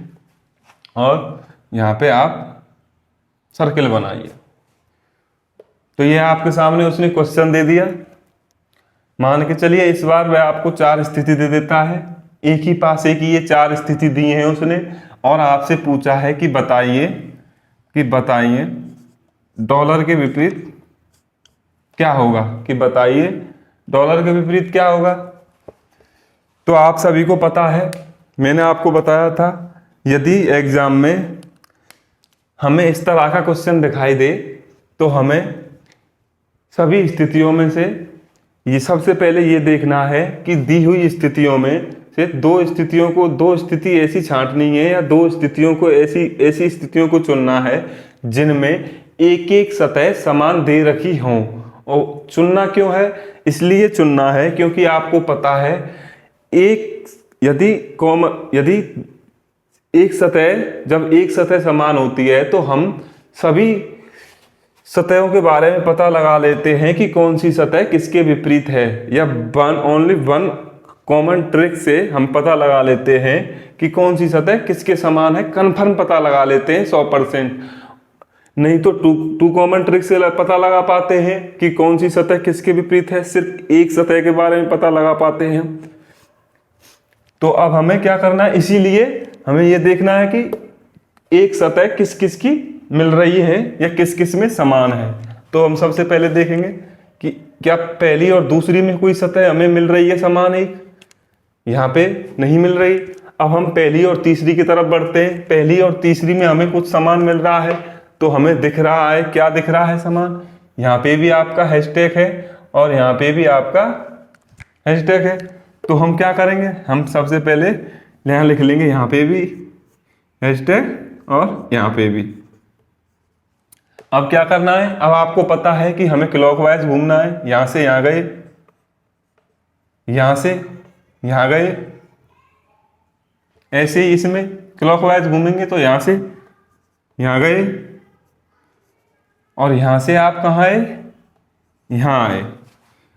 और यहाँ पे आप सर्कल बनाइए। तो ये आपके सामने उसने क्वेश्चन दे दिया। मान के चलिए इस बार वह आपको 4 स्थिति दे देता है, एक ही पासे की ये 4 स्थिति दी है उसने, और आपसे पूछा है कि बताइए डॉलर के विपरीत क्या होगा, कि बताइए डॉलर के विपरीत क्या होगा। तो आप सभी को पता है, मैंने आपको बताया था, यदि एग्जाम में हमें इस तरह का क्वेश्चन दिखाई दे तो हमें सभी स्थितियों में से ये सबसे पहले ये देखना है कि दी हुई स्थितियों में से 2 स्थितियों को 2 स्थिति ऐसी छांटनी है, या 2 स्थितियों को ऐसी स्थितियों को चुनना है जिनमें एक एक सतह समान दे रखी हों। और चुनना क्यों है? इसलिए चुनना है क्योंकि आपको पता है यदि जब एक सतह समान होती है तो हम सभी सतहों के बारे में पता लगा लेते हैं कि कौन सी सतह किसके विपरीत है, या ओनली वन कॉमन ट्रिक से हम पता लगा लेते हैं कि कौन सी सतह किसके समान है, कन्फर्म पता लगा लेते हैं 100%। नहीं तो टू कॉमन ट्रिक से पता लगा पाते हैं कि कौन सी सतह किसके विपरीत है, सिर्फ एक सतह के बारे में पता लगा पाते हैं। तो अब हमें क्या करना है, इसीलिए हमें यह देखना है कि एक सतह किस किस की मिल रही है या किस किस में समान है। तो हम सबसे पहले देखेंगे कि क्या पहली और दूसरी में कोई सतह हमें मिल रही है समान, एक यहाँ पे नहीं मिल रही। अब हम पहली और तीसरी की तरफ बढ़ते हैं, पहली और तीसरी में हमें कुछ समान मिल रहा है, तो हमें दिख रहा है, क्या दिख रहा है समान, यहाँ पे भी आपका हैशटैग है और यहाँ पे भी आपका हैशटैग है। तो हम क्या करेंगे, हम सबसे पहले यहाँ लिख लेंगे, यहाँ पे भी हैशटैग और यहाँ पे भी। अब क्या करना है, अब आपको पता है कि हमें क्लॉकवाइज घूमना है, यहां से यहां गए, यहां से यहां गए, ऐसे ही इसमें क्लॉकवाइज घूमेंगे तो यहां से यहां गए, और यहां से आप कहाँ आए, यहां आए।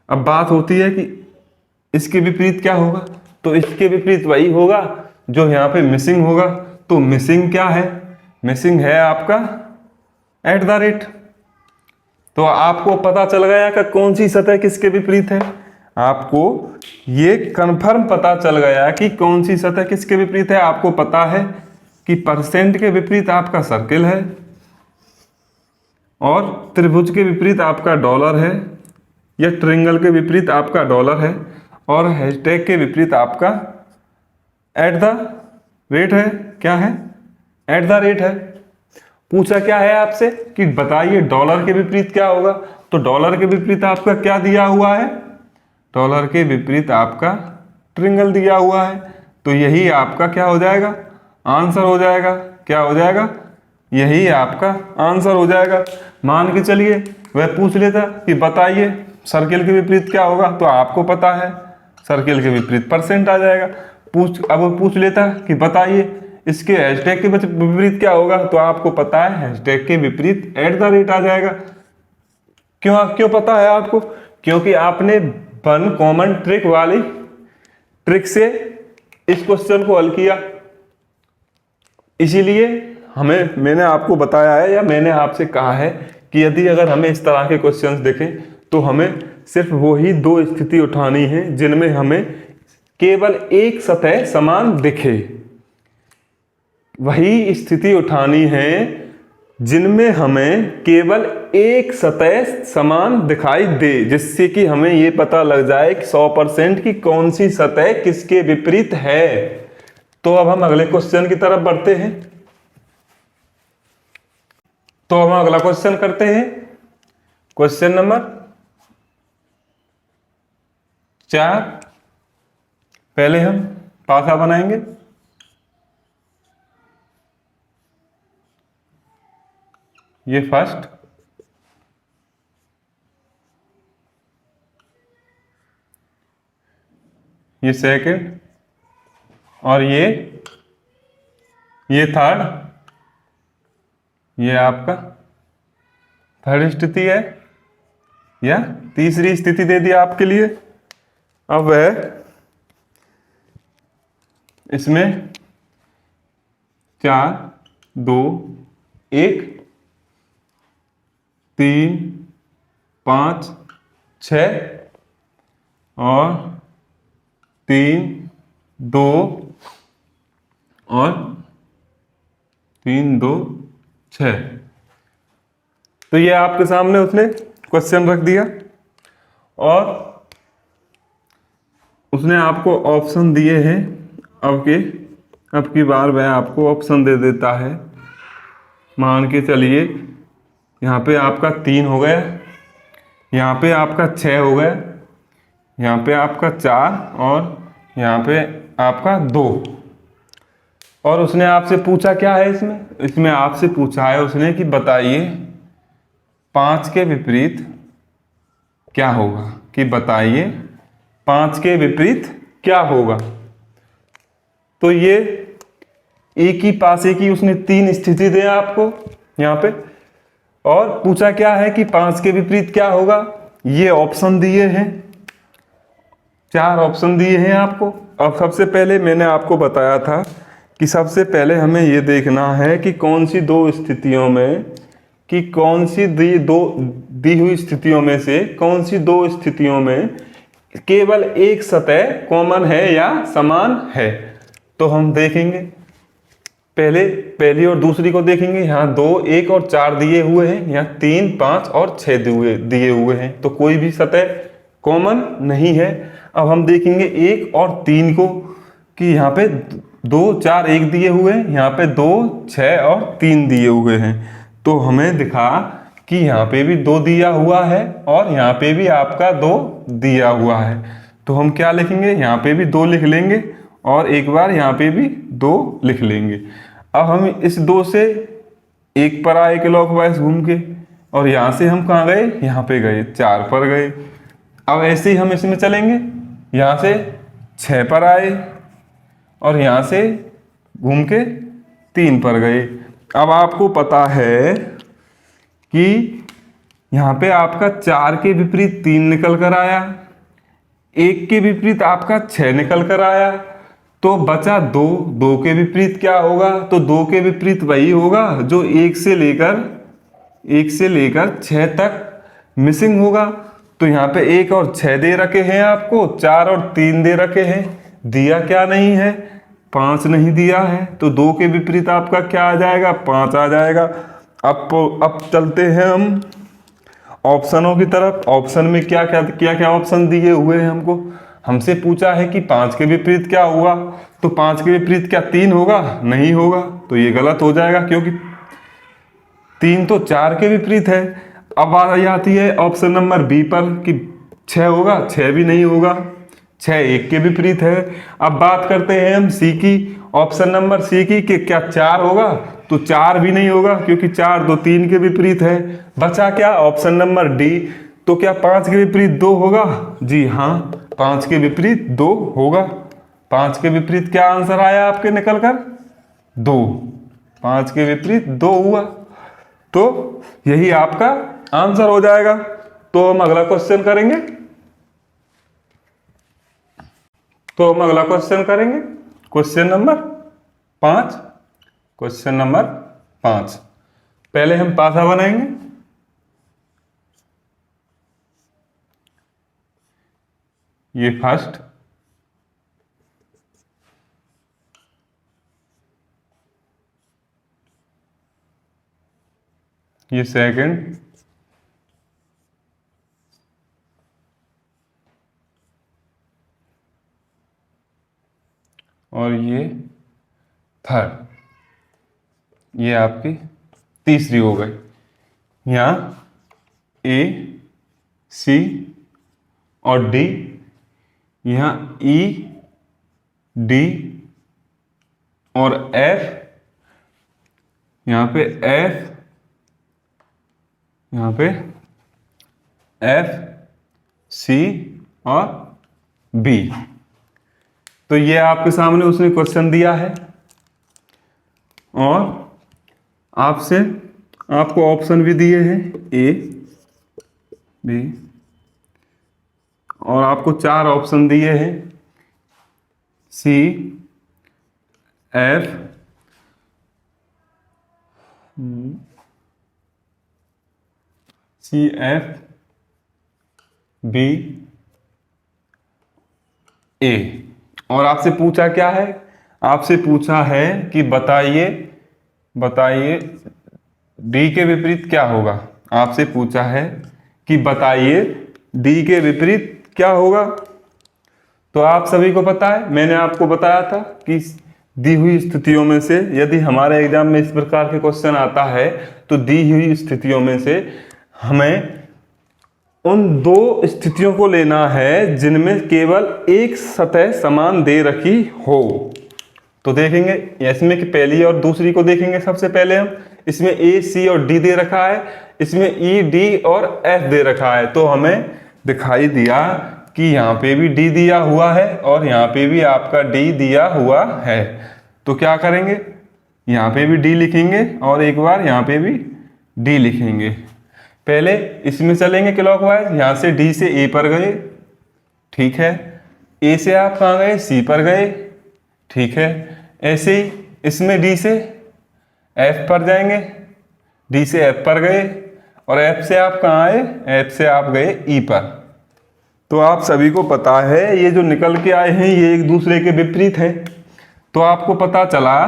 अब बात होती है कि इसके विपरीत क्या होगा, तो इसके विपरीत वही होगा जो यहाँ पे मिसिंग होगा। तो मिसिंग क्या है, मिसिंग है आपका @ तो आपको पता चल गया कि कौन सी सतह किसके विपरीत है, आपको ये कन्फर्म पता चल गया कि कौन सी सतह किसके विपरीत है। आपको पता है कि % के विपरीत आपका सर्किल है, और त्रिभुज के विपरीत आपका $, है, या ट्रायंगल के विपरीत आपका $, है, और हैशटैग के विपरीत आपका @ है। क्या है, @ है। पूछा क्या है आपसे कि बताइए डॉलर के विपरीत क्या होगा, तो डॉलर के विपरीत आपका क्या दिया हुआ है, डॉलर के विपरीत आपका ट्रायंगल दिया हुआ है। तो यही आपका क्या हो जाएगा, आंसर हो जाएगा। क्या हो जाएगा, यही आपका आंसर हो जाएगा। मान के चलिए वह पूछ लेता कि बताइए सर्किल के विपरीत क्या होगा, तो आपको पता है सर्किल के विपरीत % आ जाएगा। अब वो पूछ लेता कि बताइए इसके हैशटैग के विपरीत क्या होगा, तो आपको पता है हैशटैग के विपरीत @ आ जाएगा। क्यों क्यों पता है आपको? क्योंकि आपने वन कॉमन ट्रिक वाली ट्रिक से इस क्वेश्चन को हल किया, इसीलिए मैंने आपको बताया है या मैंने आपसे कहा है कि यदि अगर हमें इस तरह के क्वेश्चंस दिखें तो हमें सिर्फ वही दो स्थिति उठानी है जिनमें हमें केवल एक सतह समान दिखे, वही स्थिति उठानी है जिनमें हमें केवल एक सतह समान दिखाई दे, जिससे कि हमें यह पता लग जाए कि 100% की कौन सी सतह किसके विपरीत है। तो अब हम अगले क्वेश्चन की तरफ बढ़ते हैं। तो हम अगला क्वेश्चन करते हैं, क्वेश्चन नंबर 4। पहले हम पासा बनाएंगे। ये फर्स्ट, ये सेकंड और ये थर्ड, ये आपका थर्ड स्थिति है या तीसरी स्थिति दे दिया आपके लिए। अब वह इसमें 4 2 1 3 5 6 और 3 2 और 3 2 6। तो ये आपके सामने उसने क्वेश्चन रख दिया और उसने आपको ऑप्शन दिए हैं। अब की बार वह आपको ऑप्शन दे देता है। मान के चलिए यहाँ पे आपका 3 हो गया, यहाँ पे आपका 6 हो गया, यहाँ पे आपका 4 और यहाँ पे आपका 2। और उसने आपसे पूछा क्या है इसमें आपसे पूछा है उसने कि बताइए 5 के विपरीत क्या होगा, कि बताइए 5 के विपरीत क्या होगा। तो ये एक ही पासे की उसने 3 स्थिति दे आपको यहाँ पे, और पूछा क्या है कि 5 के विपरीत क्या होगा। ये ऑप्शन दिए हैं, 4 ऑप्शन दिए हैं आपको। अब सबसे पहले मैंने आपको बताया था कि सबसे पहले हमें ये देखना है कि कौन सी दो स्थितियों में, कि कौन सी दी हुई स्थितियों में से कौन सी दो स्थितियों में केवल एक सतह कॉमन है या समान है। तो हम देखेंगे पहली और दूसरी को देखेंगे। यहाँ 2 1 और 4 दिए हुए हैं, यहाँ 3 5 और 6 दिए हुए हैं, तो कोई भी सतह कॉमन नहीं है। अब हम देखेंगे 1 और 3 को कि यहाँ पे 2 4 1 दिए हुए हैं, यहाँ पे 2 6 और 3 दिए हुए हैं। तो हमें दिखा कि यहाँ पे भी 2 दिया हुआ है और यहाँ पे भी आपका 2 दिया हुआ है। तो हम क्या लिखेंगे, यहाँ पे भी 2 लिख लेंगे और एक बार यहाँ पे भी 2 लिख लेंगे। अब हम इस 2 से 1 पर आए क्लॉकवाइज घूम के, और यहाँ से हम कहाँ गए, यहाँ पे गए 4 पर गए। अब ऐसे ही हम इसमें चलेंगे, यहाँ से 6 पर आए और यहाँ से घूम के 3 पर गए। अब आपको पता है कि यहाँ पे आपका 4 के विपरीत 3 निकल कर आया, 1 के विपरीत आपका 6 निकल कर आया, तो बचा 2। 2 के विपरीत क्या होगा, तो 2 के विपरीत वही होगा जो 1 से लेकर 6 तक मिसिंग होगा। तो यहाँ पे 1 और 6 दे रखे हैं आपको, 4 और 3 दे रखे हैं, दिया क्या नहीं है, 5 नहीं दिया है। तो 2 के विपरीत आपका क्या आ जाएगा, 5 आ जाएगा। अब चलते हैं हम ऑप्शनों की तरफ। ऑप्शन में क्या ऑप्शन दिए हुए हैं हमसे पूछा है कि 5 के विपरीत क्या हुआ, तो 5 के विपरीत क्या 3 होगा, नहीं होगा, तो ये गलत हो जाएगा क्योंकि 3 तो 4 के विपरीत है। अब आ जाती है ऑप्शन नंबर बी पर कि 6 होगा, 6 भी नहीं होगा, 6 1 के विपरीत है। अब बात करते हैं हम सी की, ऑप्शन नंबर सी की, कि क्या 4 होगा, तो 4 भी नहीं होगा क्योंकि 4 तो 3 के विपरीत है। बचा क्या, ऑप्शन नंबर डी, तो क्या 5 के विपरीत 2 होगा, जी हाँ 5 के विपरीत 2 होगा। 5 के विपरीत क्या आंसर आया आपके निकल कर, 2। 5 के विपरीत 2 हुआ, तो यही आपका आंसर हो जाएगा। तो हम अगला क्वेश्चन करेंगे। Question number 5। क्वेश्चन नंबर 5 पहले हम पासा बनाएंगे। ये फर्स्ट, ये सेकंड, और ये थर्ड। ये आपकी तीसरी हो गई। यहाँ ए, सी और डी, यहाँ ई, डी और एफ, यहाँ पे एफ, यहाँ पे एफ, सी और बी। तो ये आपके सामने उसने क्वेश्चन दिया है और आपको ऑप्शन भी दिए हैं ए, बी, और आपको 4 ऑप्शन दिए हैं सी, एफ, बी, ए। और आपसे पूछा क्या है? आपसे पूछा है कि बताइए डी के विपरीत क्या होगा। आपसे पूछा है कि बताइए डी के विपरीत क्या होगा। तो आप सभी को पता है, मैंने आपको बताया था कि दी हुई स्थितियों में से यदि हमारे एग्जाम में इस प्रकार के क्वेश्चन आता है तो दी हुई स्थितियों में से हमें उन 2 स्थितियों को लेना है जिनमें केवल एक सतह समान दे रखी हो। तो देखेंगे इसमें कि पहली और दूसरी को देखेंगे। सबसे पहले हम इसमें ए, सी और डी दे रखा है, इसमें ई, डी और एफ दे रखा है। तो हमें दिखाई दिया कि यहाँ पे भी डी दिया हुआ है और यहाँ पे भी आपका डी दिया हुआ है। तो क्या करेंगे, यहाँ पे भी डी लिखेंगे और एक बार यहाँ पे भी डी लिखेंगे। पहले इसमें चलेंगे क्लॉकवाइज, यहाँ से डी से ए पर गए, ठीक है। ए से आप कहाँ गए, सी पर गए, ठीक है। ऐसे ही इसमें डी से एफ पर जाएंगे, डी से एफ पर गए, और एफ से आप कहाँ आए, एफ से आप गए ई पर। तो आप सभी को पता है ये जो निकल के आए हैं ये एक दूसरे के विपरीत हैं। तो आपको पता चला,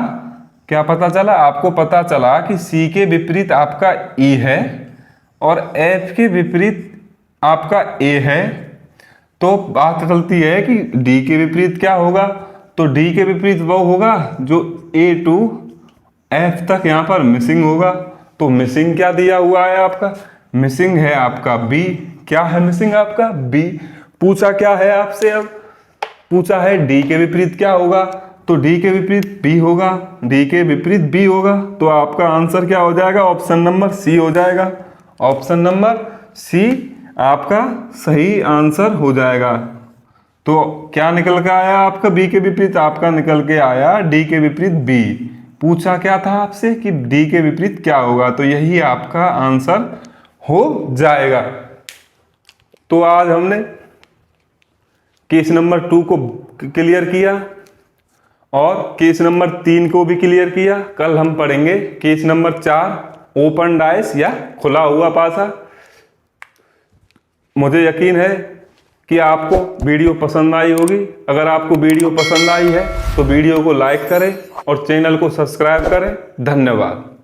क्या पता चला? आपको पता चला कि सी के विपरीत आपका ई है और एफ के विपरीत आपका ए है। तो बात चलती है कि डी के विपरीत क्या होगा। तो डी के विपरीत वो होगा जो ए टू एफ तक यहाँ पर मिसिंग होगा। तो मिसिंग क्या दिया हुआ है आपका? मिसिंग है आपका बी। क्या है मिसिंग आपका? बी। पूछा क्या है आपसे? अब पूछा है डी के विपरीत क्या होगा। तो डी के विपरीत बी होगा, डी के विपरीत बी होगा। तो आपका आंसर क्या हो जाएगा? ऑप्शन नंबर सी हो जाएगा। ऑप्शन नंबर सी आपका सही आंसर हो जाएगा। तो क्या निकल के आया आपका? बी के विपरीत आपका निकल के आया डी के विपरीत बी। पूछा क्या था आपसे कि डी के विपरीत क्या होगा, तो यही आपका आंसर हो जाएगा। तो आज हमने केस नंबर 2 को क्लियर किया और केस नंबर 3 को भी क्लियर किया। कल हम पढ़ेंगे केस नंबर 4, ओपन डाइस या खुला हुआ पासा। मुझे यकीन है कि आपको वीडियो पसंद आई होगी। अगर आपको वीडियो पसंद आई है तो वीडियो को लाइक करें और चैनल को सब्सक्राइब करें। धन्यवाद।